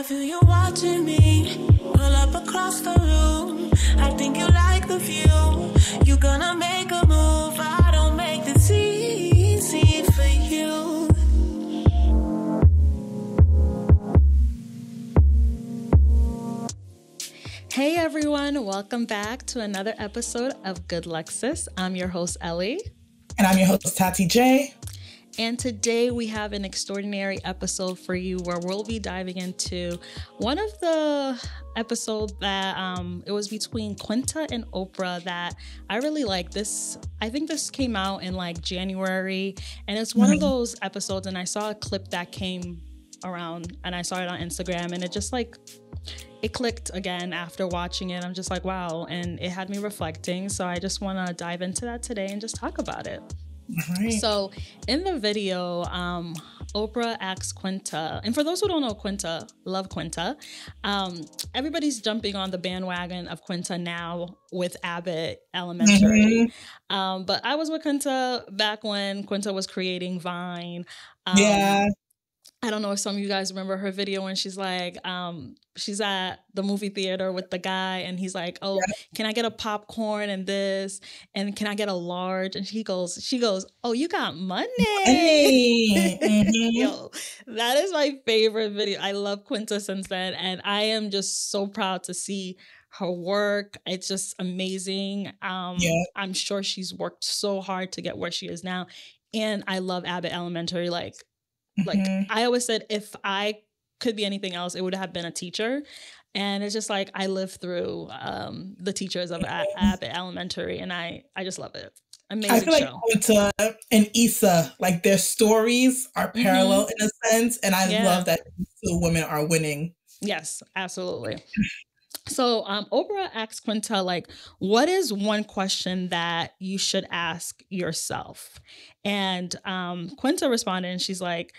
feel you watching me. Pull up across the room. I think you like the view. You gonna make a move. I don't make this easy for you. Hey everyone, welcome back to another episode of Good Luck Sis. I'm your host, Ellie. And I'm your host, Tati J. And today we have an extraordinary episode for you where we'll be diving into one of the episodes that it was between Quinta and Oprah that I really like. I think this came out in like January, and it's one of those episodes, and I saw a clip that came around and I saw it on Instagram, and it just like it clicked again after watching it. I'm just like, wow. And it had me reflecting. So I just want to dive into that today and just talk about it. Right. So in the video, Oprah asks Quinta, and for those who don't know Quinta, love Quinta. Everybody's jumping on the bandwagon of Quinta now with Abbott Elementary. But I was with Quinta back when Quinta was creating Vine. Yeah. I don't know if some of you guys remember her video when she's like, she's at the movie theater with the guy and he's like, oh, can I get a popcorn and this? And can I get a large? And she goes, oh, you got money. Yo, that is my favorite video. I love Quinta since then. And I am just so proud to see her work. It's just amazing. I'm sure she's worked so hard to get where she is now. And I love Abbott Elementary. Like I always said, if I could be anything else, it would have been a teacher. And it's just like, I lived through the teachers of Abbott Elementary, and I just love it. Amazing show. I feel like Quinta and Issa, like their stories are parallel in a sense. And I love that these two women are winning. Yes, absolutely. So Oprah asks Quinta, like, what is one question that you should ask yourself? And Quinta responded, and she's like,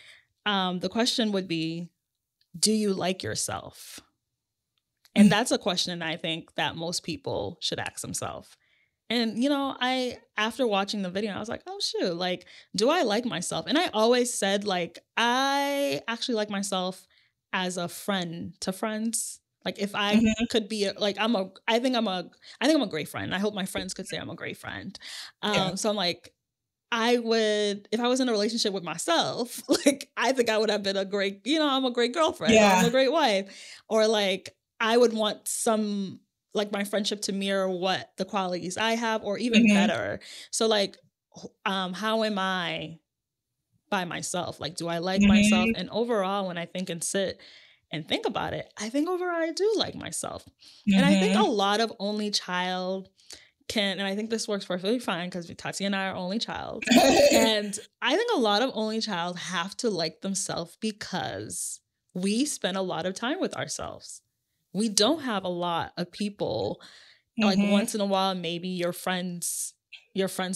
the question would be, do you like yourself? And that's a question I think that most people should ask themselves. And, you know, after watching the video, I was like, oh, shoot, like, do I like myself? And I always said, like, I actually like myself as a friend to friends. Like if I could be I think I'm a great friend. I hope my friends could say I'm a great friend. So I'm like, if I was in a relationship with myself, like I think I would have been a great, I'm a great girlfriend. I'm a great wife. Or like, I would want like my friendship to mirror what the qualities I have or even better. So like, how am I by myself? Like, do I like myself? And overall, when I think and sit and think about it, I think overall I do like myself. And I think a lot of only child and I think this works perfectly fine because Tati and I are only child. And I think a lot of only child have to like themselves because we spend a lot of time with ourselves. We don't have a lot of people, like once in a while, maybe your friends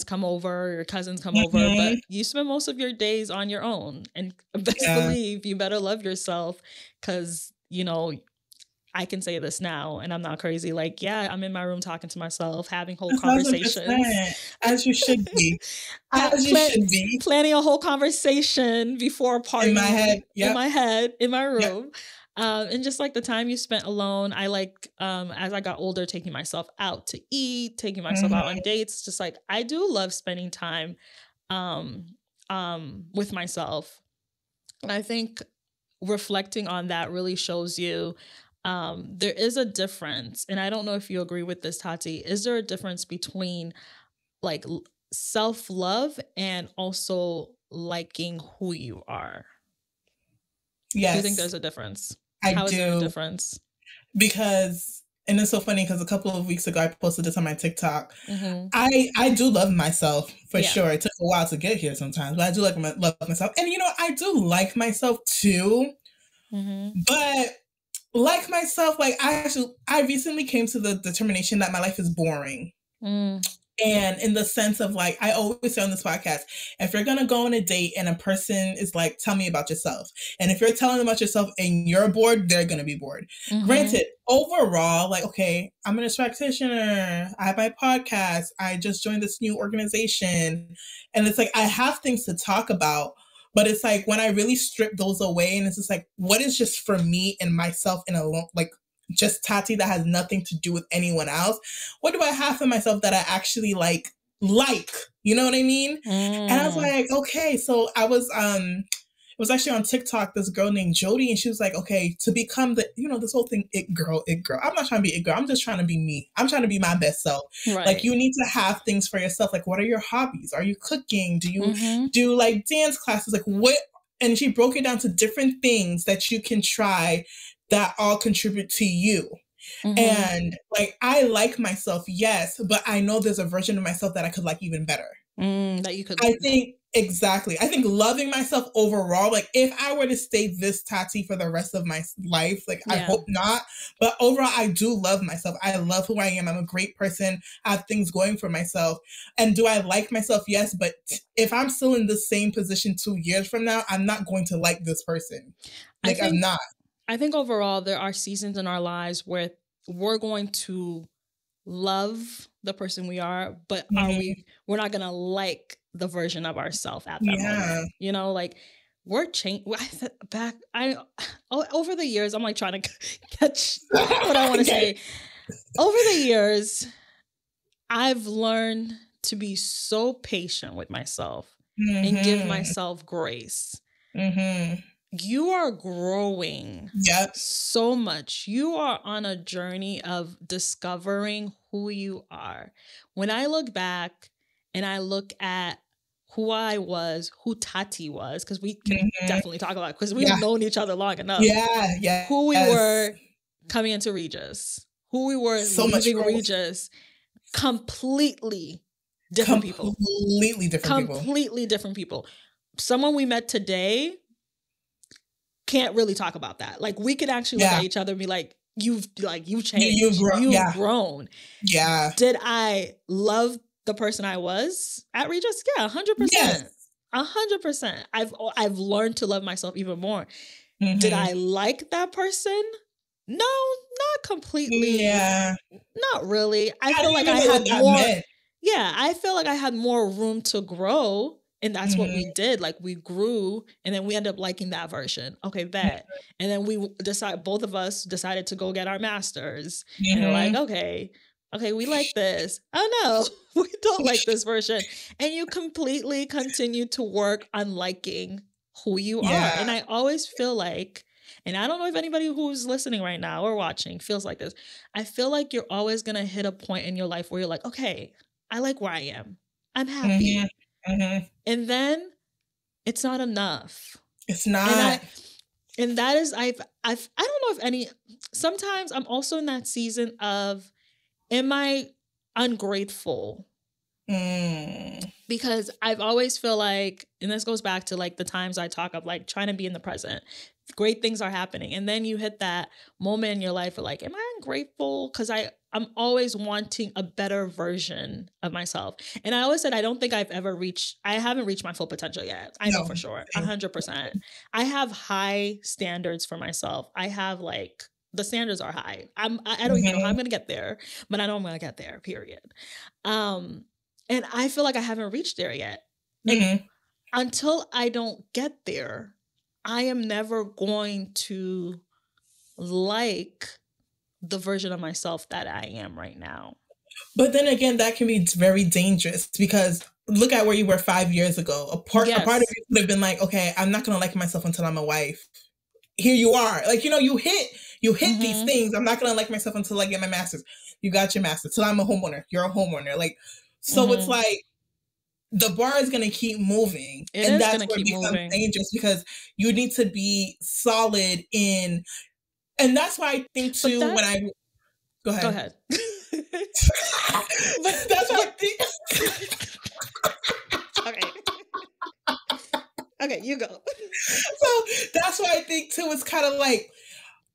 come over, your cousins come over, but you spend most of your days on your own. And best believe you better love yourself because, I can say this now and I'm not crazy. Like, I'm in my room talking to myself, having whole conversations. As you should be. Planning a whole conversation before a party. In my head. In my room. And just like the time you spent alone, I like, as I got older, taking myself out to eat, taking myself out on dates. Just like, I do love spending time, with myself. And I think reflecting on that really shows you, there is a difference. And I don't know if you agree with this, Tati. Is there a difference between like self-love and also liking who you are? Yes. Do you think there's a difference? How is there a difference? Because, and it's so funny because a couple of weeks ago, I posted this on my TikTok. I do love myself for sure. It took a while to get here sometimes, but I do love myself. And, I do like myself too. But like myself, like I recently came to the determination that my life is boring. And in the sense of like, I always say on this podcast, if you're going to go on a date and a person is like, tell me about yourself. And if you're telling them about yourself and you're bored, they're going to be bored. Granted, overall, like, okay, I'm a nurse practitioner. I have my podcast. I just joined this new organization. And it's like, I have things to talk about. But it's like when I really strip those away and it's just like, what is just for me and myself in alone, like just Tati that has nothing to do with anyone else? What do I have for myself that I actually like, you know what I mean? And I was like, okay. So I was, it was actually on TikTok, this girl named Jody, and she was like, okay, to become the, you know, this whole thing, it girl. I'm not trying to be it girl. I'm just trying to be me. I'm trying to be my best self. Right. Like, you need to have things for yourself. Like, what are your hobbies? Are you cooking? Do you do like dance classes? Like what? And she broke it down to different things that you can try that all contribute to you. And like, I like myself, yes, but I know there's a version of myself that I could like even better. That you could. I think exactly. I think loving myself overall, like if I were to stay this Tati for the rest of my life, like I hope not, but overall, I do love myself. I love who I am. I'm a great person. I have things going for myself. And do I like myself? Yes. But if I'm still in the same position 2 years from now, I'm not going to like this person. Like I'm not. I think overall, there are seasons in our lives where we're going to love the person we are, but we're not gonna like the version of ourselves at that moment. You know, like we're changing. Over the years, I'm like trying to catch what I want to say. Over the years, I've learned to be so patient with myself and give myself grace. You are growing so much. You are on a journey of discovering who you are. When I look back and I look at who I was, who Tati was, because we can definitely talk about it, because we've known each other long enough. Who we were coming into Regis, who we were leaving Regis, completely different people. Completely different people. Someone we met today can't really talk about that. Like we could actually look at each other and be like, you've changed. You've grown. Yeah. Did I love the person I was at Regis? Yeah, 100%. 100%. I've learned to love myself even more. Did I like that person? No, not completely. Yeah. Not really. I feel like I had more. Yeah, I feel like I had more room to grow. And that's what we did. Like we grew and then we ended up liking that version. Okay, bet. And then both of us decided to go get our masters. And we're like, okay, we like this. Oh no, we don't like this version. And you completely continue to work on liking who you are. And I always feel like, and I don't know if anybody who's listening right now or watching feels like this. I feel like you're always going to hit a point in your life where you're like, okay, I like where I am. I'm happy. And then it's not enough. It's not. And that is, I don't know if sometimes I'm also in that season of, am I ungrateful? Because I've always feel like, and this goes back to like the times I talk of like trying to be in the present. Great things are happening. And then you hit that moment in your life where like, am I ungrateful? Because I'm always wanting a better version of myself. And I always said, I don't think I haven't reached my full potential yet. I know for sure, 100%. I have high standards for myself. I have like, the standards are high. I don't even know how I'm going to get there, but I know I'm going to get there, period. And I feel like I haven't reached there yet. And until I don't get there, I am never going to like the version of myself that I am right now. But then again, that can be very dangerous because look at where you were 5 years ago. A part of you could have been like, okay, I'm not going to like myself until I'm a wife. Here you are. Like, you know, you hit these things. I'm not going to like myself until I get my master's. You got your master's. Till I'm a homeowner. You're a homeowner. Like, so it's like, the bar is going to keep moving. And that's where it becomes dangerous because you need to be solid in, and that's why I think too, go ahead. But that's why I think. Okay, you go. So that's why I think too, it's kind of like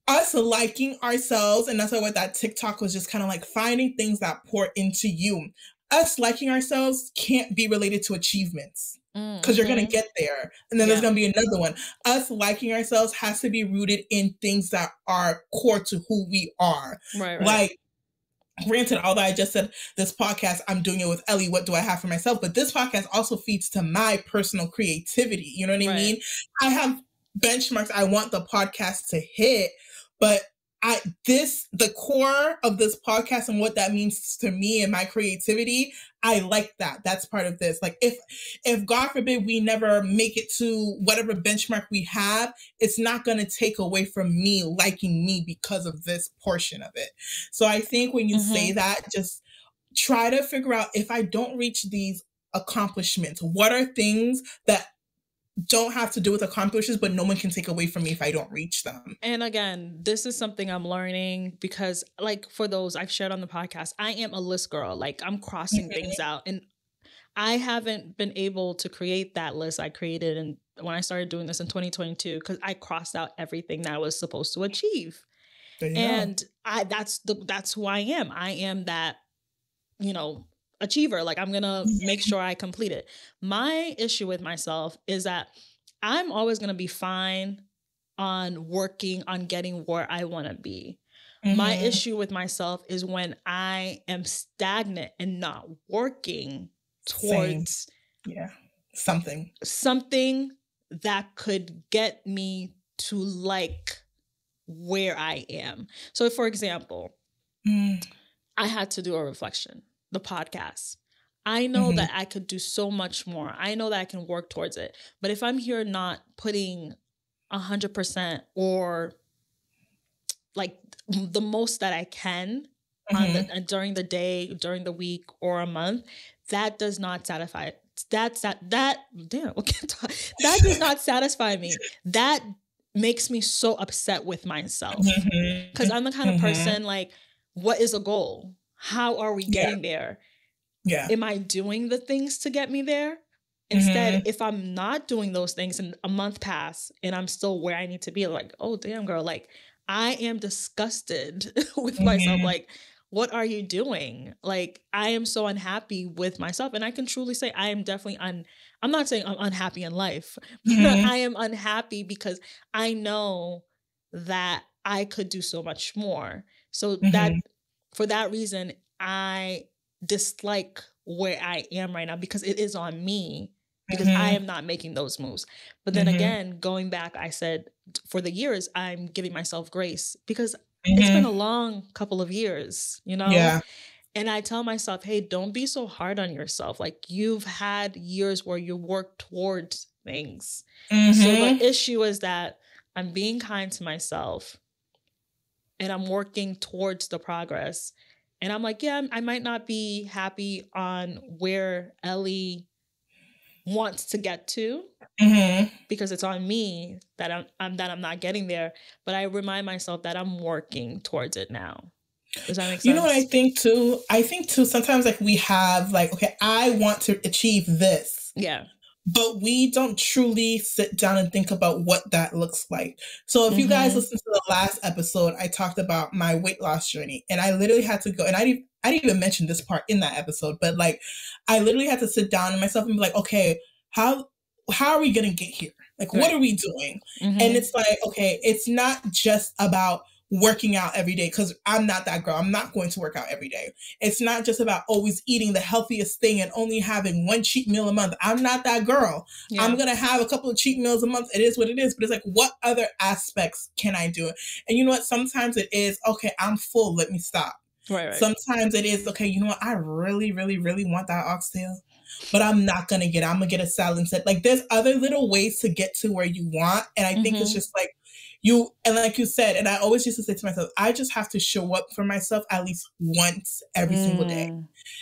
us liking ourselves. And that's why what that TikTok was just kind of like finding things that pour into you. Us liking ourselves can't be related to achievements because you're going to get there. And then there's going to be another one. Us liking ourselves has to be rooted in things that are core to who we are. Right. Like, granted, although I just said this podcast, I'm doing it with Ellie, what do I have for myself? But this podcast also feeds to my personal creativity. You know what I mean? I have benchmarks I want the podcast to hit, but the core of this podcast and what that means to me and my creativity, I like that. That's part of this. Like if God forbid we never make it to whatever benchmark we have, it's not going to take away from me liking me because of this portion of it. So I think when you say that, just try to figure out, if I don't reach these accomplishments, what are things that don't have to do with accomplishments, but no one can take away from me if I don't reach them. And again, this is something I'm learning because, like, for those I've shared on the podcast, I am a list girl. Like, I'm crossing things out, and I haven't been able to create that list I created and when I started doing this in 2022, because I crossed out everything that I was supposed to achieve. And that's who I am. I am that, achiever. Like, I'm gonna make sure I complete it. My issue with myself is that I'm always gonna be fine on working on getting where I want to be. My issue with myself is when I am stagnant and not working towards something that could get me to like where I am. So, for example, I had to do a reflection. The podcast. I know that I could do so much more. I know that I can work towards it. But if I'm here not putting 100% or like the most that I can on during the day, during the week, or a month, that does not satisfy. That does not satisfy me. That makes me so upset with myself because I'm the kind of person, like, what is a goal? How are we getting there? Am I doing the things to get me there? Instead, if I'm not doing those things and a month pass and I'm still where I need to be, like, oh, damn, girl, like, I am disgusted with myself. Like, what are you doing? Like, I am so unhappy with myself. And I can truly say I am definitely I'm not saying I'm unhappy in life, but I am unhappy because I know that I could do so much more. So that for that reason, I dislike where I am right now because it is on me, because I am not making those moves. But then again, going back, I said for the years, I'm giving myself grace because it's been a long couple of years, Yeah. And I tell myself, hey, don't be so hard on yourself. Like, you've had years where you work towards things. So the issue is that I'm being kind to myself and I'm working towards the progress. And I'm like, yeah, I might not be happy on where Ellie wants to get to because it's on me that I'm not getting there. But I remind myself that I'm working towards it now. Does that make sense? You know what I think too? I think too, sometimes like we have like, okay, I want to achieve this. Yeah. But we don't truly sit down and think about what that looks like. So if you guys listen to the last episode, I talked about my weight loss journey, and I literally had to go, and I didn't even mention this part in that episode, but like, I literally had to sit down and myself and be like, okay, how are we going to get here? Like, what are we doing? And it's like, okay, it's not just about working out every day, because I'm not that girl. I'm not going to work out every day. It's not just about always eating the healthiest thing and only having one cheat meal a month. I'm not that girl. Yeah. I'm going to have a couple of cheat meals a month. It is what it is. But it's like, what other aspects can I do? And you know what? Sometimes it is, okay, I'm full. Let me stop. Right. Sometimes it is, okay, you know what? I really, really, really want that oxtail, but I'm not going to get it. I'm going to get a salad instead. Like, there's other little ways to get to where you want. And I think it's just like, and like you said, and I always used to say to myself, I just have to show up for myself at least once every single day.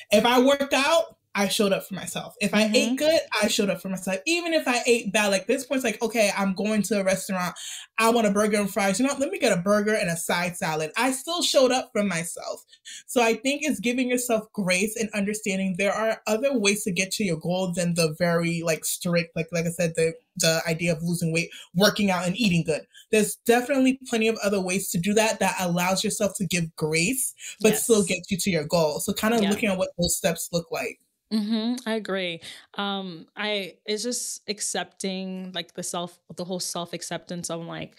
If I worked out, I showed up for myself. If I ate good, I showed up for myself. Even if I ate bad, like this point's like, okay, I'm going to a restaurant. I want a burger and fries. You know what? Let me get a burger and a side salad. I still showed up for myself. So I think it's giving yourself grace and understanding there are other ways to get to your goal than the very like strict, like I said, the idea of losing weight, working out, and eating good. There's definitely plenty of other ways to do that allows yourself to give grace, but still get you to your goal. So kind of looking at what those steps look like. I agree. It's just accepting like the whole self-acceptance of like,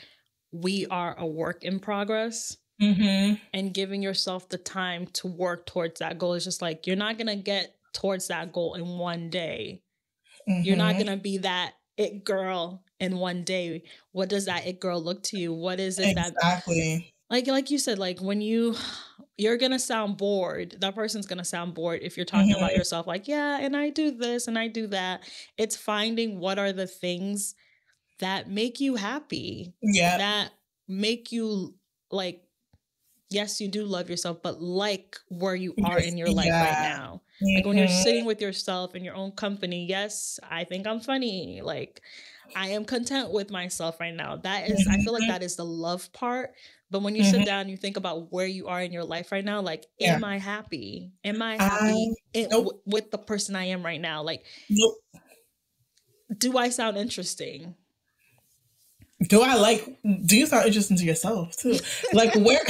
we are a work in progress. and giving yourself the time to work towards that goal. It's just like, you're not going to get towards that goal in one day. You're not going to be that it girl in one day. What does that it girl look to you? What is it that like you said, like when you're going to sound bored, that person's going to sound bored if you're talking about yourself like, yeah, and I do this and I do that. It's finding what are the things that make you happy. Yeah. That make you like, yes, you do love yourself, but like where you are in your life right now. Like when you're sitting with yourself in your own company, yes, I think I'm funny. Like I am content with myself right now. That is, I feel like that is the love part. But when you sit down, you think about where you are in your life right now. Like, am I happy? Am I happy with the person I am right now? Like, do I sound interesting? Do you sound interesting to yourself too? Like where?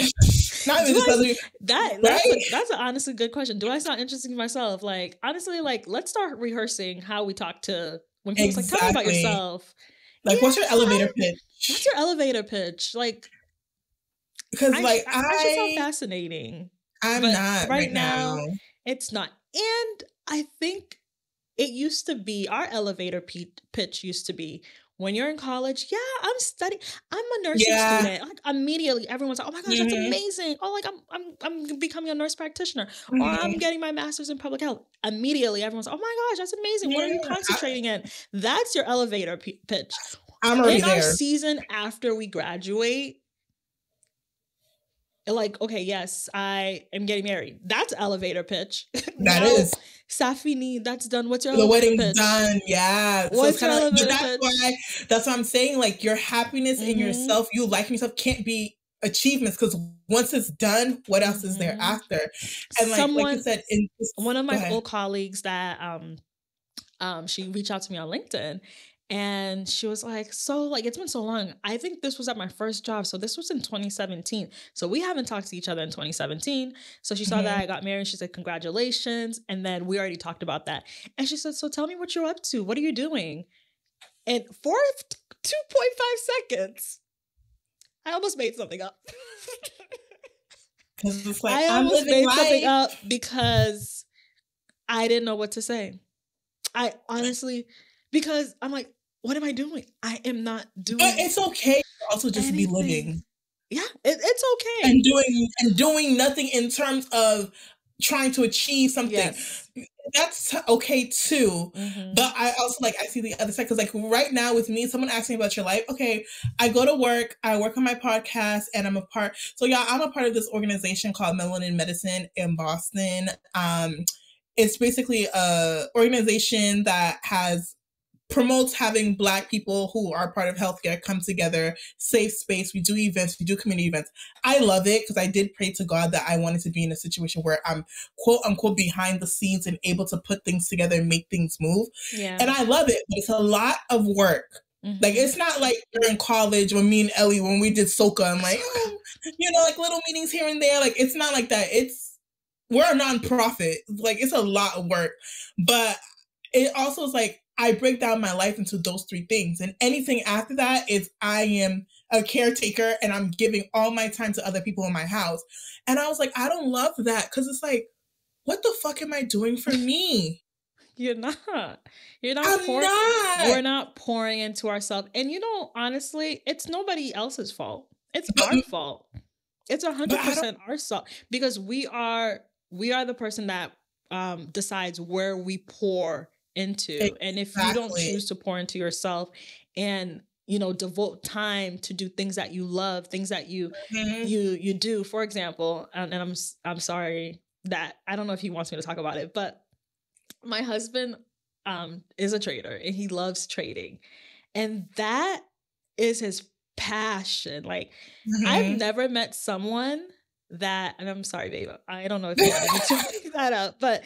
Not even that's an honestly good question. Do I sound interesting to myself? Like honestly, like let's start rehearsing how we talk to when people's like, tell me about yourself. Like, what's your elevator pitch? What's your elevator pitch? Like, because like I just sound fascinating. I'm not right now. It's not, and I think it used to be our elevator pitch used to be. When you're in college, yeah, I'm studying. I'm a nursing student. Like immediately, everyone's like, "Oh my gosh, that's amazing! Oh, like I'm becoming a nurse practitioner, or I'm getting my master's in public health." Immediately, everyone's, "Oh my gosh, that's amazing! What are you concentrating in?" That's your elevator pitch. I'm already there. In our season after we graduate, like, okay, yes, I am getting married. That's elevator pitch. That is. Safini, that's done. What's your the elevator wedding's pitch? Done? Yeah. What's your elevator pitch? That's what I'm saying. Like your happiness in yourself, you liking yourself can't be achievements because once it's done, what else is there after? And like you said, one of my old colleagues that she reached out to me on LinkedIn. And she was like, so like, it's been so long. I think this was at my first job. So this was in 2017. So we haven't talked to each other in 2017. So she saw that I got married. She said, congratulations. And then we already talked about that. And she said, so tell me what you're up to. What are you doing? And for 2.5 seconds, I almost made something up. It's like, I almost made something up because I didn't know what to say. I honestly, because I'm like, what am I doing? I am not doing. But it's okay to also just be living. Yeah, it's okay. And doing nothing in terms of trying to achieve something. Yes. That's okay too. But I also I see the other side because like right now with me, someone asked me about your life. Okay, I go to work, I work on my podcast, and I'm a part. So I'm a part of this organization called Melanin Medicine in Boston. It's basically a organization that promotes having Black people who are part of healthcare come together, safe space. We do events, we do community events. I love it because I did pray to God that I wanted to be in a situation where I'm quote unquote behind the scenes and able to put things together and make things move. Yeah. And I love it, but it's a lot of work. Like, it's not like during college when me and Ellie, when we did Soka, I'm like, like little meetings here and there. Like, it's not like that. We're a nonprofit. Like, it's a lot of work, but it also is like, I break down my life into those three things. And anything after that is I am a caretaker and I'm giving all my time to other people in my house. And I was like, I don't love that because it's like, what the fuck am I doing for me? You're not. We're not pouring into ourselves. And honestly, it's nobody else's fault. It's our fault. It's 100% our fault because we are the person that decides where we pour into. Exactly. And if you don't choose to pour into yourself and devote time to do things that you love, things that you do, for example, and I'm sorry that I don't know if he wants me to talk about it, but my husband is a trader and he loves trading, and that is his passion. Like I've never met someone that, and I'm sorry, babe, I don't know if you wanted me to pick that up, but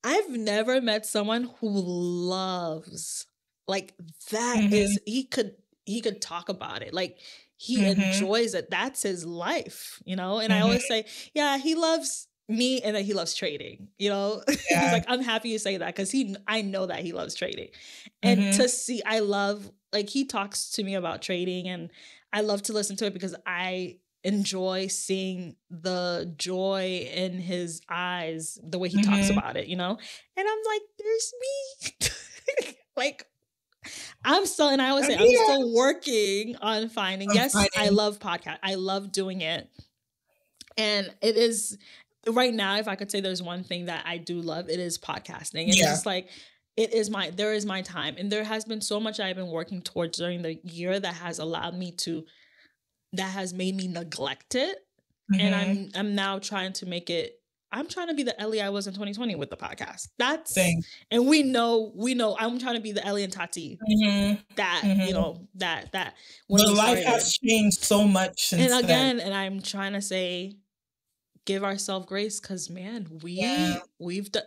I've never met someone who loves like that. Is he could talk about it. Like he enjoys it. That's his life, and I always say, yeah, he loves me and that he loves trading, He's like, I'm happy you say that because I know that he loves trading. And to see, I love, like he talks to me about trading and I love to listen to it because I enjoy seeing the joy in his eyes, the way he talks about it, you know? And I'm like, there's me. Like, I'm still, and I always say, I'm still working on finding. I love podcast. I love doing it. And it is, right now, if I could say there's one thing that I do love, it is podcasting. And it's just like, there is my time. And there has been so much I've been working towards during the year that has made me neglect it. And I'm now trying to make it, I'm trying to be the Ellie I was in 2020 with the podcast. That's Same. And we know I'm trying to be the Ellie and Tati that, you know, that when the life has changed so much since then. And I'm trying to say, give ourselves grace, because man, we've done,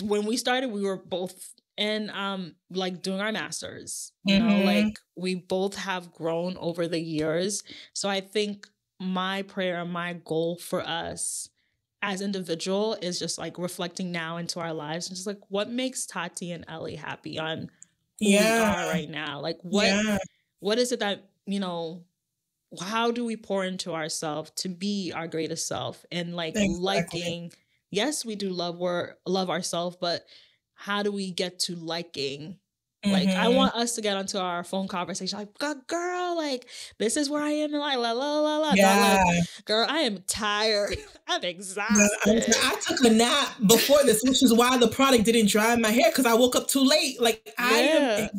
when we started, we were both in like doing our masters, you know, like we both have grown over the years. So I think my prayer, my goal for us as individual is just like reflecting now into our lives and just like, what makes Tati and Ellie happy on who we are right now? Like what is it that, you know, how do we pour into ourselves to be our greatest self? And like liking, yes, we do love ourselves, but how do we get to liking? Like, I want us to get onto our phone conversation like, girl, like, this is where I am in life, la, la, la, la. Yeah. Like, girl, I am tired. I'm exhausted. I took a nap before this, which is why the product didn't dry my hair, because I woke up too late. Like, I am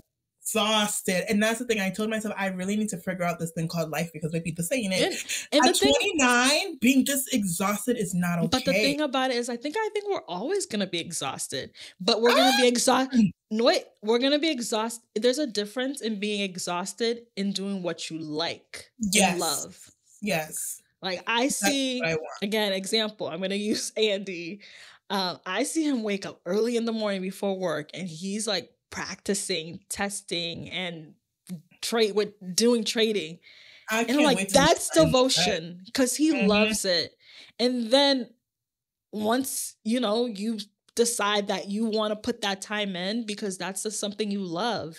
exhausted. And that's the thing. I told myself I really need to figure out this thing called life, because maybe the saying it. And at 29, being this exhausted is not okay. But the thing about it is I think we're always going to be exhausted. But we're going to be exhausted. No, wait, we're going to be exhausted. There's a difference in being exhausted and doing what you like and love. Yes. Like I see, again, example, I'm going to use Andy. I see him wake up early in the morning before work, and he's like practicing, testing, and doing trading. And I'm like, that's devotion, because he loves it. And then once, you know, you decide that you want to put that time in because that's just something you love.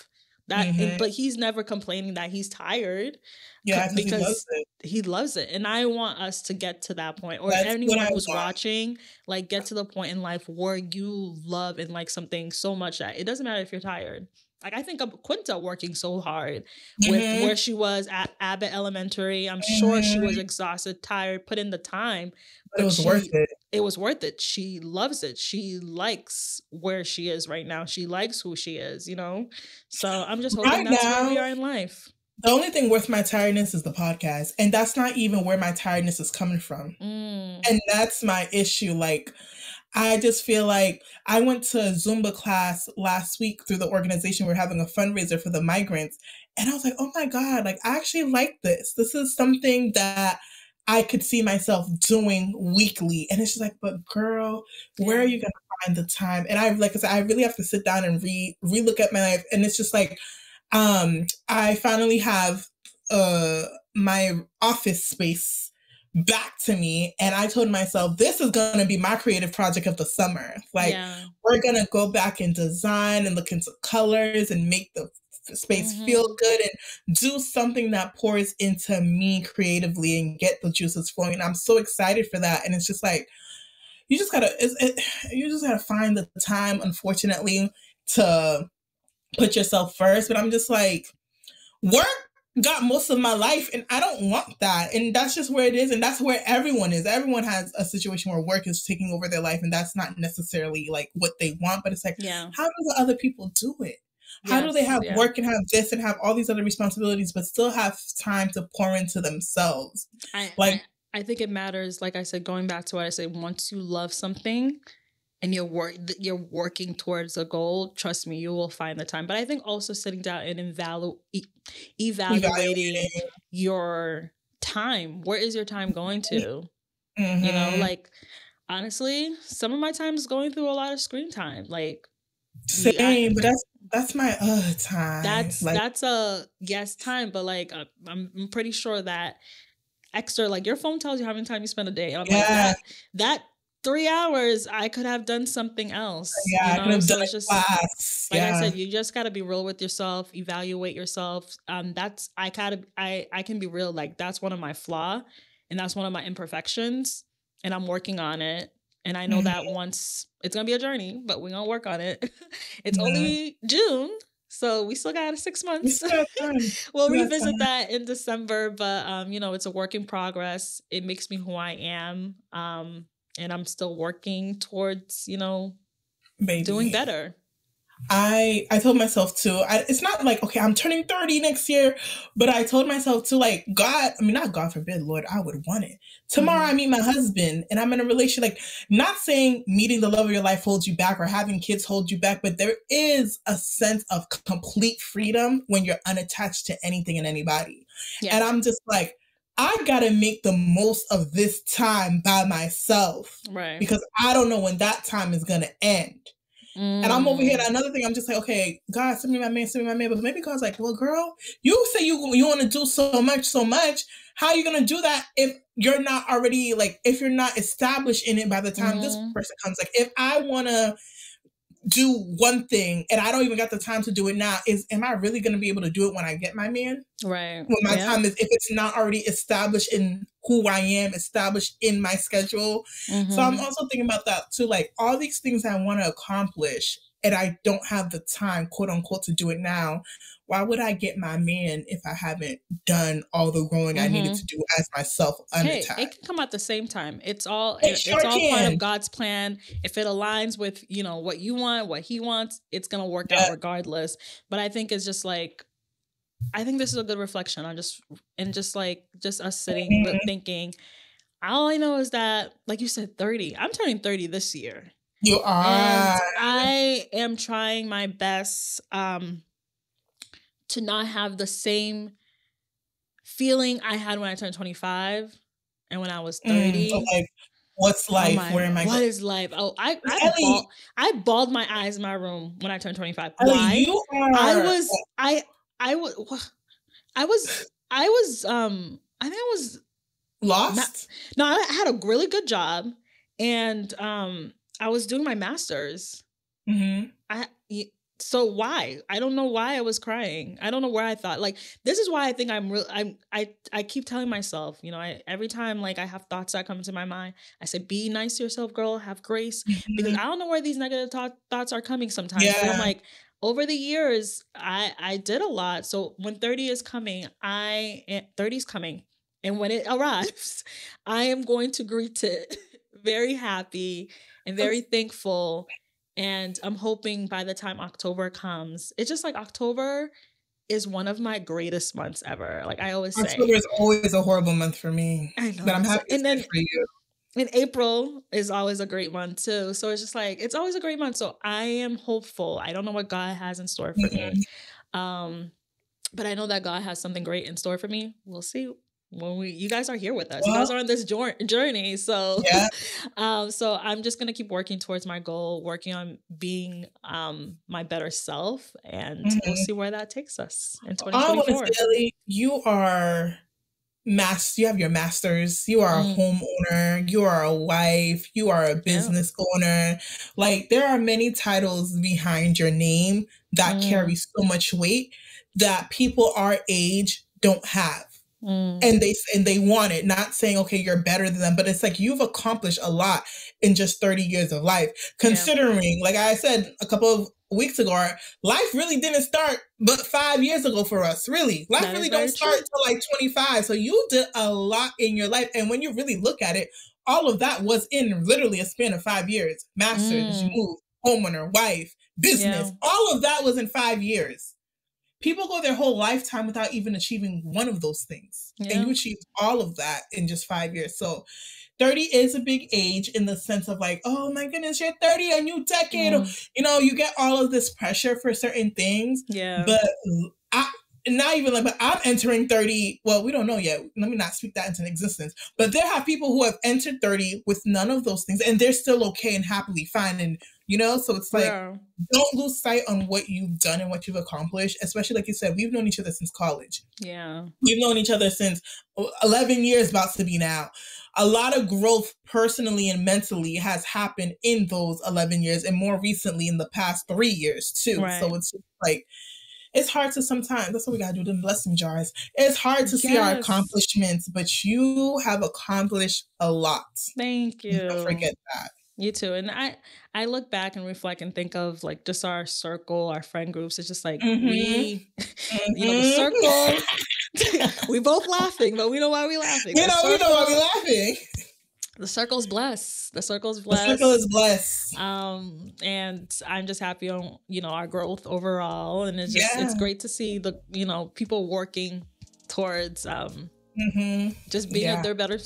But he's never complaining that he's tired. Yeah, because he loves it. And I want us to get to that point, or anyone who's watching, like, get to the point in life where you love and like something so much that it doesn't matter if you're tired. Like, I think of Quinta working so hard with where she was at Abbott Elementary. I'm sure she was exhausted, tired, put in the time. But it was worth it. It was worth it. She loves it. She likes where she is right now. She likes who she is, you know? So I'm just hoping that's where we are in life. The only thing worth my tiredness is the podcast. And that's not even where my tiredness is coming from. And that's my issue. Like, I just feel like I went to a Zumba class last week through the organization. We're having a fundraiser for the migrants. And I was like, oh my God, like, I actually like this. This is something that I could see myself doing weekly. And it's just like, but girl, where are you going to find the time? And I really have to sit down and relook at my life. And it's just like, I finally have my office space back to me, and I told myself this is going to be my creative project of the summer. Like, we're going to go back and design and look into colors and make the space feel good and do something that pours into me creatively and get the juices flowing. And I'm so excited for that. And it's just like, you just gotta find the time, unfortunately, to put yourself first. But I'm just like, work got most of my life, and I don't want that. And that's just where it is. And that's where everyone is. Everyone has a situation where work is taking over their life, and that's not necessarily like what they want. But it's like, how do the other people do it? How do they have work and have this and have all these other responsibilities, but still have time to pour into themselves? I think it matters. Like I said, going back to what I said, once you love something and you're working towards a goal, trust me, you will find the time. But I think also sitting down and evaluating your time. Where is your time going to? You know, like, honestly, some of my time is going through a lot of screen time. Like, same, but that's my time. That's a time, but like, I'm pretty sure that extra, like, your phone tells you how many time you spend a day. And I'm like, that 3 hours, I could have done something else. Yeah, You I could know, have so done it's a just class. like I Yeah. said, you just got to be real with yourself, evaluate yourself. I can be real. Like that's one of my flaw, and that's one of my imperfections, and I'm working on it. And I know that once it's gonna be a journey, but we're gonna work on it. It's only June, so we still got 6 We months. still got time. We'll We got revisit time. that in December, but you know, it's a work in progress. It makes me who I am. And I'm still working towards, you know, Baby. doing better. I told myself too, it's not like, okay, I'm turning 30 next year, but I told myself to like, not God forbid, Lord, I would want it. Tomorrow I meet my husband and I'm in a relationship, like not saying meeting the love of your life holds you back or having kids hold you back, but there is a sense of complete freedom when you're unattached to anything and anybody. Yeah. And I'm just like, I gotta make the most of this time by myself. Right. Because I don't know when that time is gonna end. And I'm over here. Another thing, I'm just like, okay, God, send me my man. But maybe God's like, well, girl, you say you want to do so much. How are you going to do that if you're not already, like, if you're not established in it by the time this person comes? Like, if I want to do one thing and I don't even got the time to do it now, am I really going to be able to do it when I get my man? Right. When my time is, if it's not already established in who I am, established in my schedule. So I'm also thinking about that too. Like all these things I want to accomplish and I don't have the time, quote unquote, to do it now. Why would I get my man if I haven't done all the growing I needed to do as myself unattached? Hey, it can come at the same time. It's all part of God's plan. If it aligns with, you know, what you want, what he wants, it's going to work out regardless. But I think it's just like, I think this is a good reflection on just us sitting, thinking, all I know is that, like you said, 30, I'm turning 30 this year. You are. And I am trying my best, to not have the same feeling I had when I turned 25 and when I was 30. So like, what's life? Where am I? What is life? Oh, I bawled my eyes in my room when I turned 25. Why? You are. I think I was lost. No, I had a really good job, and I was doing my master's. So why? I don't know why I was crying. I don't know where I thought, like, this is why I think I keep telling myself, you know, every time like I have thoughts that come into my mind, I say, be nice to yourself, girl, have grace, because I don't know where these negative thoughts are coming sometimes. Yeah. But I'm like, over the years, I did a lot. So when 30 is coming, 30 is coming. And when it arrives, I am going to greet it very happy and very thankful. And I'm hoping by the time October comes, it's just like October is one of my greatest months ever. Like I always say. October is always a horrible month for me. I know. But I'm happy and then, for you. And April is always a great month too. So it's just like, it's always a great month. So I am hopeful. I don't know what God has in store for me. But I know that God has something great in store for me. We'll see. When you guys are here with us, you guys are on this journey. So, so I'm just going to keep working towards my goal, working on being my better self, and we'll see where that takes us in 2024. Honestly, you have your masters, you are a homeowner, you are a wife, you are a business owner. Like there are many titles behind your name that carry so much weight that people our age don't have. And they want it, not saying, okay, you're better than them, but it's like you've accomplished a lot in just 30 years of life, considering, like I said a couple of weeks ago, our life really didn't start but 5 years ago for us. Really, life really don't start till like 25. So you did a lot in your life, and when you really look at it, all of that was in literally a span of 5 years. Masters, you moved, homeowner, wife, business, all of that was in 5 years. People go their whole lifetime without even achieving one of those things. Yeah. And you achieved all of that in just 5 years. So 30 is a big age in the sense of like, oh my goodness, you're 30, a new decade. You know, you get all of this pressure for certain things. Yeah. But but I'm entering 30. Well, we don't know yet. Let me not speak that into existence. But there are people who have entered 30 with none of those things, and they're still okay and happily fine. And, you know, so it's like, don't lose sight on what you've done and what you've accomplished. Especially, like you said, we've known each other since college. Yeah. We've known each other since 11 years, about to be now. a lot of growth personally and mentally has happened in those 11 years, and more recently in the past 3 years too. Right. So it's just like, it's hard to sometimes, that's what we gotta do, them blessing jars. It's hard to see our accomplishments, but you have accomplished a lot. Thank you. Don't forget that. You too. And I look back and reflect and think of like just our circle, our friend groups. It's just like we, you know, the circle, we both laughing, but we know why we laughing. We know why we laughing. The circle's blessed. The circle's blessed. The circle is blessed. And I'm just happy on, you know, our growth overall. And it's just, it's great to see the, you know, people working towards, just being their better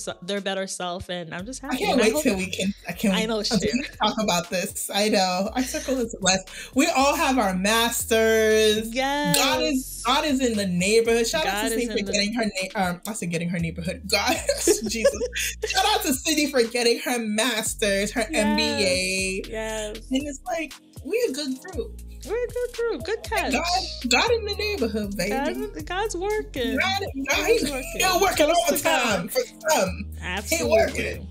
self, and I'm just happy. I can't wait till we can. I know. Talk about this. I know our circle is blessed. We all have our masters. Yes. God is in the neighborhood. Shout out to Cindy for getting her I said getting her neighborhood. God, Jesus. Shout out to Cindy for getting her masters, her MBA. Yes. And it's like, we're a good group. We're a good group. Good catch. God in the neighborhood, baby. God's working. He's working all the time for some. Absolutely.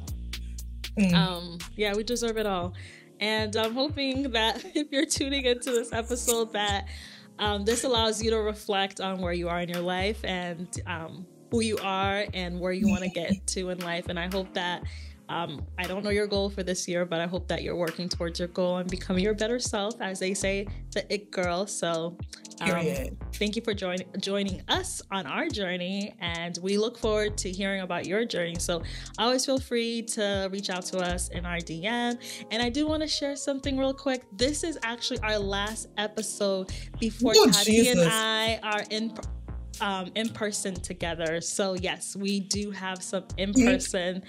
He working. Yeah, we deserve it all. And I'm hoping that if you're tuning into this episode, that this allows you to reflect on where you are in your life and who you are and where you want to get to in life. And I hope that I don't know your goal for this year, but I hope that you're working towards your goal and becoming your better self, as they say, the it girl. So thank you for joining us on our journey, and we look forward to hearing about your journey. So always feel free to reach out to us in our DM. And I do want to share something real quick. This is actually our last episode before Tati and I are in person together. So yes, we do have some in-person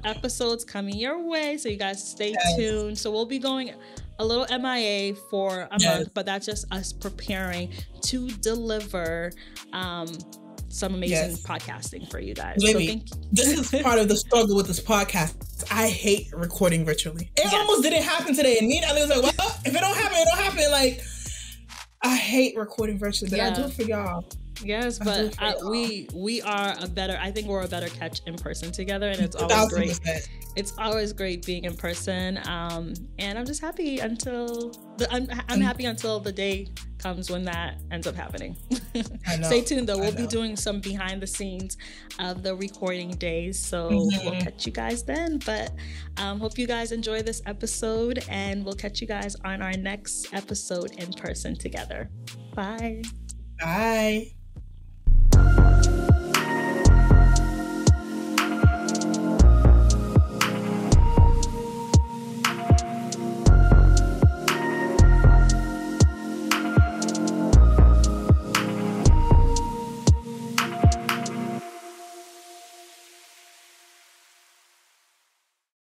episodes coming your way, so you guys stay tuned. So we'll be going a little MIA for a month, but that's just us preparing to deliver some amazing podcasting for you guys. Libby, so thank you. This is part of the struggle with this podcast. I hate recording virtually. It almost didn't happen today, and me and Ellie was like, well, if it don't happen, it don't happen. Like, I hate recording virtually, but I do it for y'all. Yes, but we are I think we're a better catch in person together, and it's always 1,000%. Great. It's always great being in person, and I'm just happy until I'm happy until the day comes when that ends up happening. Stay tuned though. We'll be doing some behind the scenes of the recording days, so we'll catch you guys then. But hope you guys enjoy this episode, and we'll catch you guys on our next episode in person together. Bye. Bye.